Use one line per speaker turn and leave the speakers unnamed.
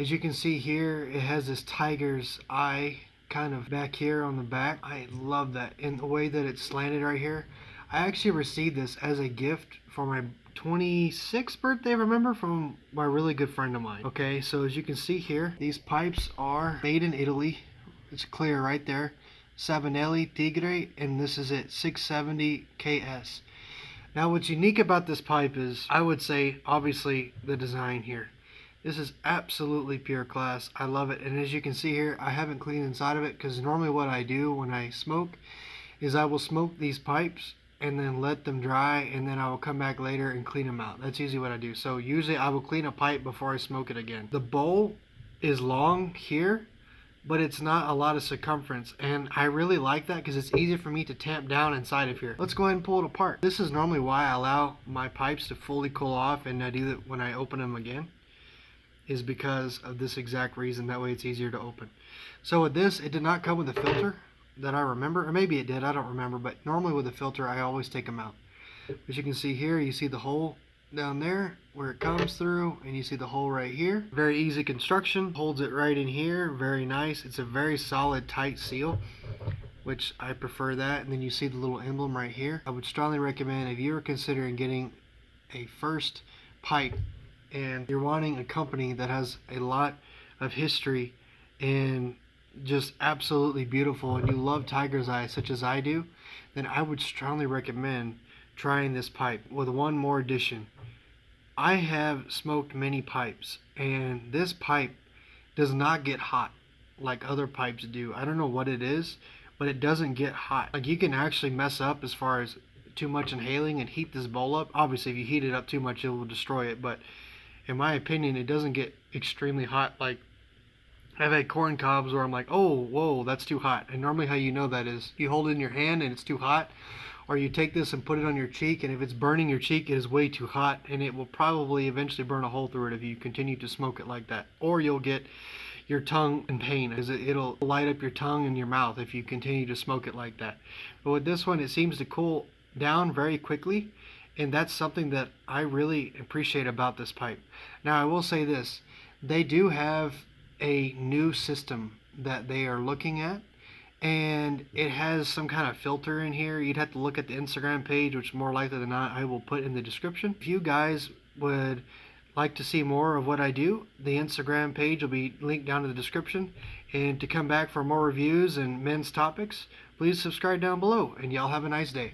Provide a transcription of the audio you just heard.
As you can see here, it has this tiger's eye kind of back here on the back. I love that, in the way that it's slanted right here. I actually received this as a gift for my 26th birthday, remember, from my really good friend of mine. Okay, so as you can see here, these pipes are made in Italy. It's clear right there. Savinelli Tigre, and this is it, 670 KS. Now what's unique about this pipe is, I would say, obviously the design here. This is absolutely pure class. I love it. And as you can see here, I haven't cleaned inside of it, because normally what I do when I smoke is I will smoke these pipes and then let them dry, and then I will come back later and clean them out. That's usually what I do. So usually I will clean a pipe before I smoke it again. The bowl is long here, but it's not a lot of circumference, and I really like that because it's easy for me to tamp down inside of here. Let's go ahead and pull it apart. This is normally why I allow my pipes to fully cool off, and I do that when I open them again, is because of this exact reason. That way it's easier to open. So with this, it did not come with a filter that I remember, or maybe it did, I don't remember, but normally with a filter I always take them out. As you can see here, you see the hole down there where it comes through, and you see the hole right here. Very easy construction, holds it right in here, very nice. It's a very solid, tight seal, which I prefer that. And then you see the little emblem right here. I would strongly recommend, if you are considering getting a first pipe and you're wanting a company that has a lot of history and just absolutely beautiful, and you love tiger's eye such as I do, then I would strongly recommend trying this pipe with one more addition. I have smoked many pipes, and this pipe does not get hot like other pipes do. I don't know what it is, but it doesn't get hot. Like, you can actually mess up as far as too much inhaling and heat this bowl up. Obviously if you heat it up too much, it will destroy it, but in my opinion, it doesn't get extremely hot. Like, I've had corn cobs where I'm like, oh, whoa, that's too hot. And normally how you know that is you hold it in your hand and it's too hot, or you take this and put it on your cheek, and if it's burning your cheek, it is way too hot, and it will probably eventually burn a hole through it if you continue to smoke it like that. Or you'll get your tongue in pain, as it'll light up your tongue and your mouth if you continue to smoke it like that. But with this one, it seems to cool down very quickly, and that's something that I really appreciate about this pipe. Now I will say this, they do have a new system that they are looking at, and it has some kind of filter in here. You'd have to look at the Instagram page, which more likely than not I will put in the description. If you guys would like to see more of what I do, the Instagram page will be linked down in the description. And to come back for more reviews and men's topics, please subscribe down below, and y'all have a nice day.